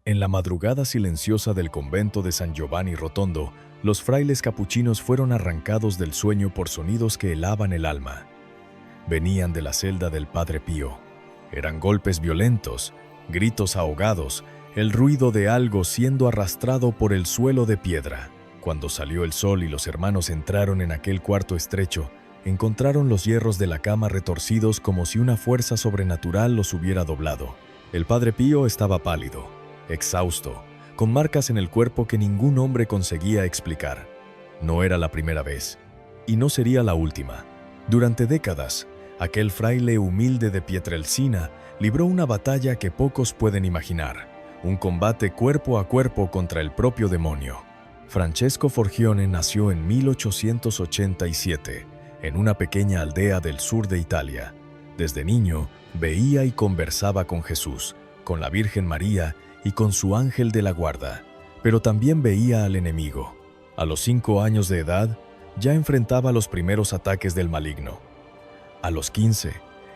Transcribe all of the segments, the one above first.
En la madrugada silenciosa del convento de San Giovanni Rotondo, los frailes capuchinos fueron arrancados del sueño por sonidos que helaban el alma. Venían de la celda del Padre Pío. Eran golpes violentos, gritos ahogados, el ruido de algo siendo arrastrado por el suelo de piedra. Cuando salió el sol y los hermanos entraron en aquel cuarto estrecho, encontraron los hierros de la cama retorcidos como si una fuerza sobrenatural los hubiera doblado. El Padre Pío estaba pálido, exhausto, con marcas en el cuerpo que ningún hombre conseguía explicar. No era la primera vez, y no sería la última. Durante décadas, aquel fraile humilde de Pietrelcina libró una batalla que pocos pueden imaginar, un combate cuerpo a cuerpo contra el propio demonio. Francesco Forgione nació en 1887, en una pequeña aldea del sur de Italia. Desde niño, veía y conversaba con Jesús, con la Virgen María y con su ángel de la guarda, pero también veía al enemigo. A los 5 años de edad, ya enfrentaba los primeros ataques del maligno. A los 15,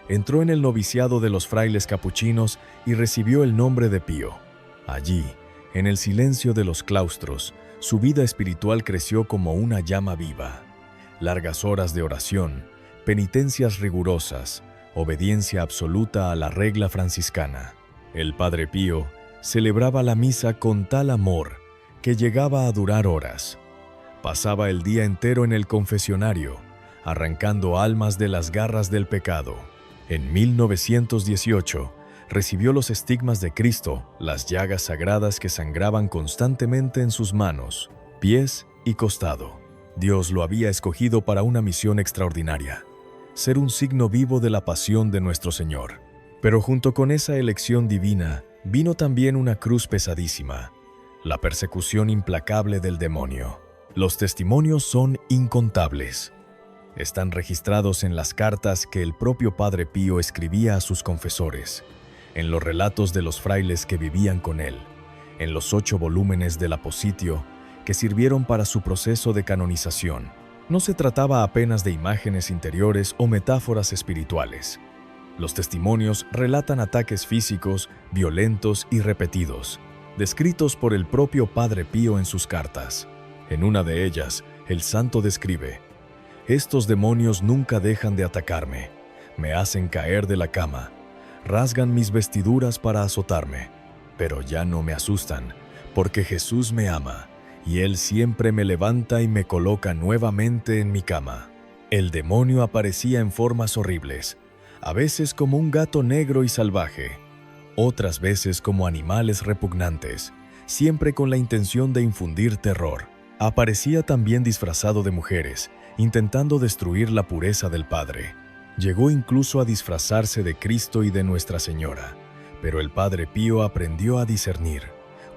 entró en el noviciado de los frailes capuchinos y recibió el nombre de Pío. Allí, en el silencio de los claustros, su vida espiritual creció como una llama viva. Largas horas de oración, penitencias rigurosas, obediencia absoluta a la regla franciscana. El Padre Pío celebraba la misa con tal amor que llegaba a durar horas. Pasaba el día entero en el confesionario, arrancando almas de las garras del pecado. En 1918, recibió los estigmas de Cristo, las llagas sagradas que sangraban constantemente en sus manos, pies y costado. Dios lo había escogido para una misión extraordinaria, ser un signo vivo de la pasión de nuestro Señor. Pero junto con esa elección divina, vino también una cruz pesadísima, la persecución implacable del demonio. Los testimonios son incontables. Están registrados en las cartas que el propio Padre Pío escribía a sus confesores, en los relatos de los frailes que vivían con él, en los 8 volúmenes del Apositio que sirvieron para su proceso de canonización. No se trataba apenas de imágenes interiores o metáforas espirituales. Los testimonios relatan ataques físicos, violentos y repetidos, descritos por el propio Padre Pío en sus cartas. En una de ellas, el santo describe: «Estos demonios nunca dejan de atacarme, me hacen caer de la cama, rasgan mis vestiduras para azotarme, pero ya no me asustan, porque Jesús me ama, y Él siempre me levanta y me coloca nuevamente en mi cama». El demonio aparecía en formas horribles, a veces como un gato negro y salvaje, otras veces como animales repugnantes, siempre con la intención de infundir terror. Aparecía también disfrazado de mujeres, intentando destruir la pureza del Padre. Llegó incluso a disfrazarse de Cristo y de Nuestra Señora, pero el Padre Pío aprendió a discernir.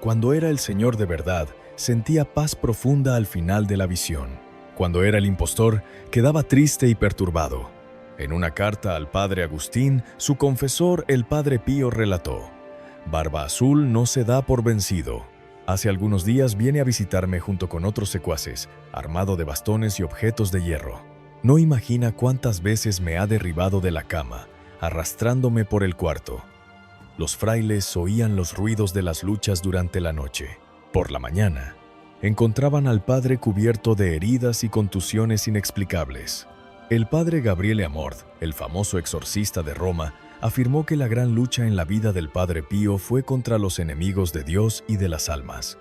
Cuando era el Señor de verdad, sentía paz profunda al final de la visión. Cuando era el impostor, quedaba triste y perturbado. En una carta al Padre Agustín, su confesor, el Padre Pío, relató: «Barba Azul no se da por vencido. Hace algunos días viene a visitarme junto con otros secuaces, armado de bastones y objetos de hierro. No imagina cuántas veces me ha derribado de la cama, arrastrándome por el cuarto». Los frailes oían los ruidos de las luchas durante la noche. Por la mañana, encontraban al padre cubierto de heridas y contusiones inexplicables. El padre Gabriele Amord, el famoso exorcista de Roma, afirmó que la gran lucha en la vida del Padre Pío fue contra los enemigos de Dios y de las almas.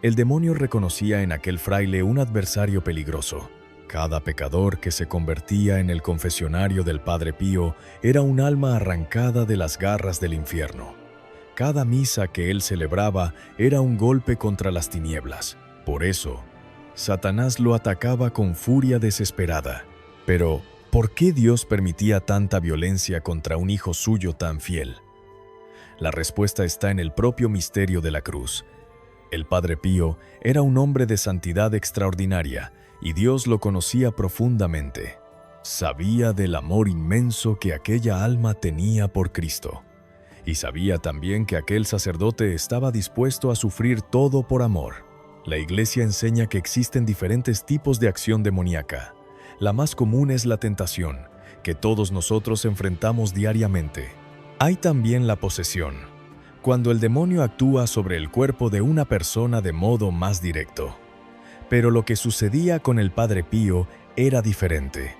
El demonio reconocía en aquel fraile un adversario peligroso. Cada pecador que se convertía en el confesionario del Padre Pío era un alma arrancada de las garras del infierno. Cada misa que él celebraba era un golpe contra las tinieblas. Por eso, Satanás lo atacaba con furia desesperada. Pero, ¿por qué Dios permitía tanta violencia contra un hijo suyo tan fiel? La respuesta está en el propio misterio de la cruz. El Padre Pío era un hombre de santidad extraordinaria y Dios lo conocía profundamente. Sabía del amor inmenso que aquella alma tenía por Cristo. Y sabía también que aquel sacerdote estaba dispuesto a sufrir todo por amor. La Iglesia enseña que existen diferentes tipos de acción demoníaca. La más común es la tentación, que todos nosotros enfrentamos diariamente. Hay también la posesión, cuando el demonio actúa sobre el cuerpo de una persona de modo más directo. Pero lo que sucedía con el Padre Pío era diferente.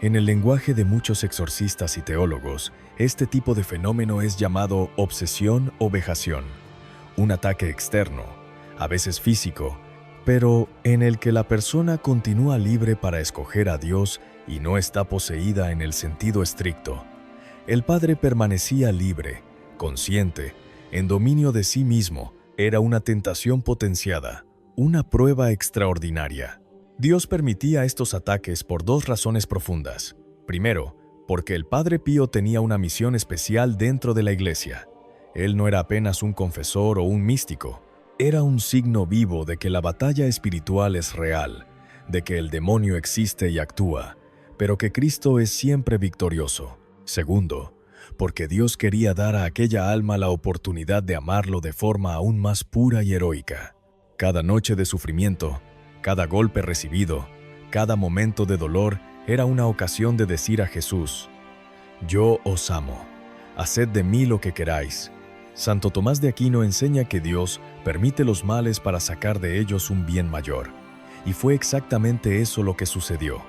En el lenguaje de muchos exorcistas y teólogos, este tipo de fenómeno es llamado obsesión o vejación, un ataque externo, a veces físico, pero en el que la persona continúa libre para escoger a Dios y no está poseída en el sentido estricto. El Padre permanecía libre, consciente, en dominio de sí mismo. Era una tentación potenciada, una prueba extraordinaria. Dios permitía estos ataques por dos razones profundas. Primero, porque el Padre Pío tenía una misión especial dentro de la Iglesia. Él no era apenas un confesor o un místico. Era un signo vivo de que la batalla espiritual es real, de que el demonio existe y actúa, pero que Cristo es siempre victorioso. Segundo, porque Dios quería dar a aquella alma la oportunidad de amarlo de forma aún más pura y heroica. Cada noche de sufrimiento, cada golpe recibido, cada momento de dolor era una ocasión de decir a Jesús: «Yo os amo, haced de mí lo que queráis». Santo Tomás de Aquino enseña que Dios permite los males para sacar de ellos un bien mayor. Y fue exactamente eso lo que sucedió.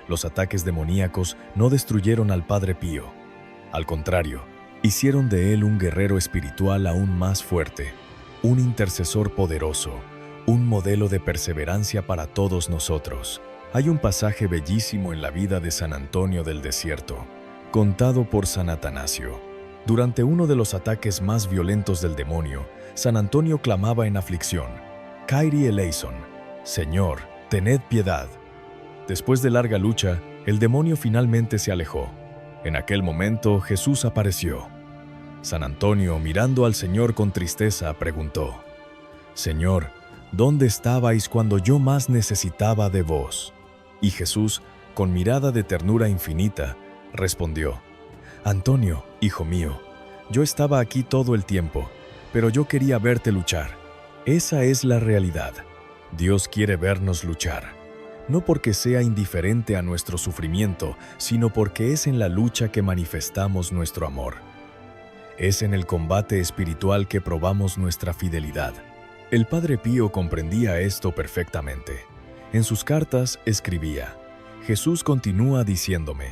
Los ataques demoníacos no destruyeron al Padre Pío. Al contrario, hicieron de él un guerrero espiritual aún más fuerte, un intercesor poderoso, un modelo de perseverancia para todos nosotros. Hay un pasaje bellísimo en la vida de San Antonio del Desierto, contado por San Atanasio. Durante uno de los ataques más violentos del demonio, San Antonio clamaba en aflicción: «Kyrie eleison», Señor, tened piedad. Después de larga lucha, el demonio finalmente se alejó. En aquel momento Jesús apareció. San Antonio, mirando al Señor con tristeza, preguntó: «Señor, ¿dónde estabais cuando yo más necesitaba de vos?». Y Jesús, con mirada de ternura infinita, respondió: «Antonio, hijo mío, yo estaba aquí todo el tiempo, pero yo quería verte luchar». Esa es la realidad. Dios quiere vernos luchar, no porque sea indiferente a nuestro sufrimiento, sino porque es en la lucha que manifestamos nuestro amor. Es en el combate espiritual que probamos nuestra fidelidad. El Padre Pío comprendía esto perfectamente. En sus cartas escribía: «Jesús continúa diciéndome: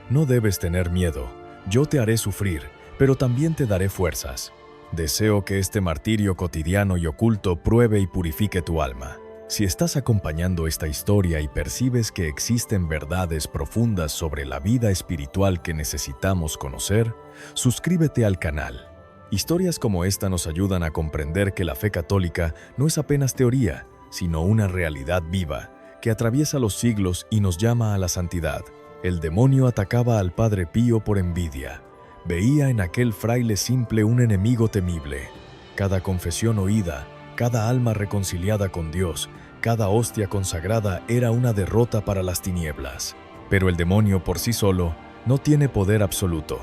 no debes tener miedo, yo te haré sufrir, pero también te daré fuerzas. Deseo que este martirio cotidiano y oculto pruebe y purifique tu alma». Si estás acompañando esta historia y percibes que existen verdades profundas sobre la vida espiritual que necesitamos conocer, suscríbete al canal. Historias como esta nos ayudan a comprender que la fe católica no es apenas teoría, sino una realidad viva que atraviesa los siglos y nos llama a la santidad. El demonio atacaba al Padre Pío por envidia. Veía en aquel fraile simple un enemigo temible. Cada confesión oída, cada alma reconciliada con Dios, cada hostia consagrada era una derrota para las tinieblas. Pero el demonio por sí solo no tiene poder absoluto.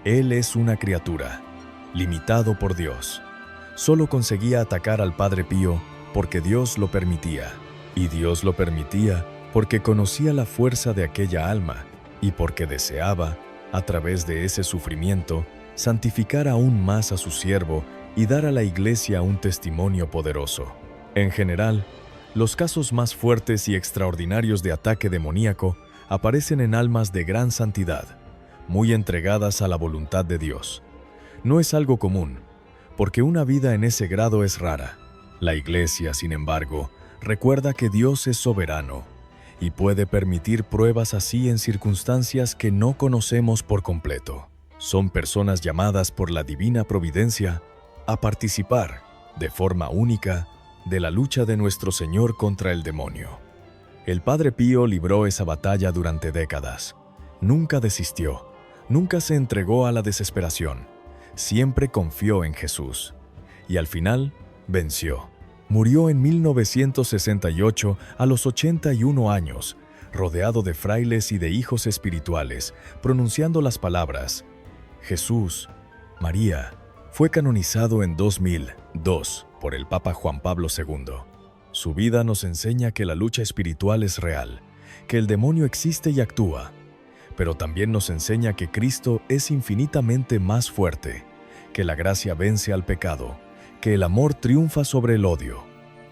Él es una criatura, limitado por Dios. Solo conseguía atacar al Padre Pío porque Dios lo permitía. Y Dios lo permitía porque conocía la fuerza de aquella alma y porque deseaba, a través de ese sufrimiento, santificar aún más a su siervo y dar a la Iglesia un testimonio poderoso. En general, los casos más fuertes y extraordinarios de ataque demoníaco aparecen en almas de gran santidad, muy entregadas a la voluntad de Dios. No es algo común, porque una vida en ese grado es rara. La Iglesia, sin embargo, recuerda que Dios es soberano y puede permitir pruebas así en circunstancias que no conocemos por completo. Son personas llamadas por la divina providencia a participar, de forma única, de la lucha de nuestro Señor contra el demonio. El Padre Pío libró esa batalla durante décadas. Nunca desistió, nunca se entregó a la desesperación. Siempre confió en Jesús. Y al final, venció. Murió en 1968 a los 81 años, rodeado de frailes y de hijos espirituales, pronunciando las palabras: Jesús, María. Fue canonizado en 2002 por el Papa Juan Pablo II. Su vida nos enseña que la lucha espiritual es real, que el demonio existe y actúa, pero también nos enseña que Cristo es infinitamente más fuerte, que la gracia vence al pecado, que el amor triunfa sobre el odio.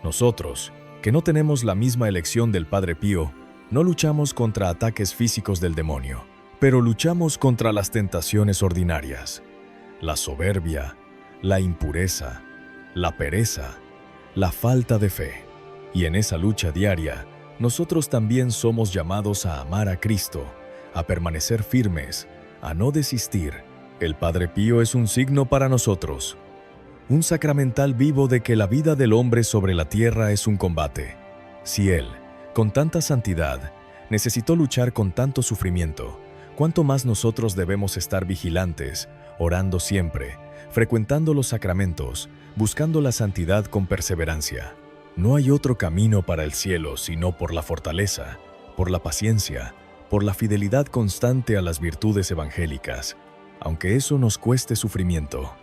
Nosotros, que no tenemos la misma elección del Padre Pío, no luchamos contra ataques físicos del demonio, pero luchamos contra las tentaciones ordinarias, la soberbia, la impureza, la pereza, la falta de fe. Y en esa lucha diaria, nosotros también somos llamados a amar a Cristo, a permanecer firmes, a no desistir. El Padre Pío es un signo para nosotros, un sacramental vivo de que la vida del hombre sobre la tierra es un combate. Si él, con tanta santidad, necesitó luchar con tanto sufrimiento, ¿cuánto más nosotros debemos estar vigilantes, orando siempre, frecuentando los sacramentos, buscando la santidad con perseverancia? No hay otro camino para el cielo sino por la fortaleza, por la paciencia, por la fidelidad constante a las virtudes evangélicas, aunque eso nos cueste sufrimiento.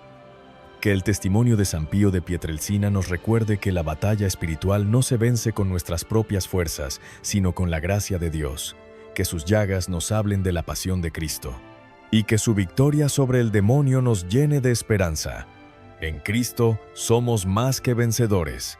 Que el testimonio de San Pío de Pietrelcina nos recuerde que la batalla espiritual no se vence con nuestras propias fuerzas, sino con la gracia de Dios, que sus llagas nos hablen de la pasión de Cristo, y que su victoria sobre el demonio nos llene de esperanza. En Cristo somos más que vencedores.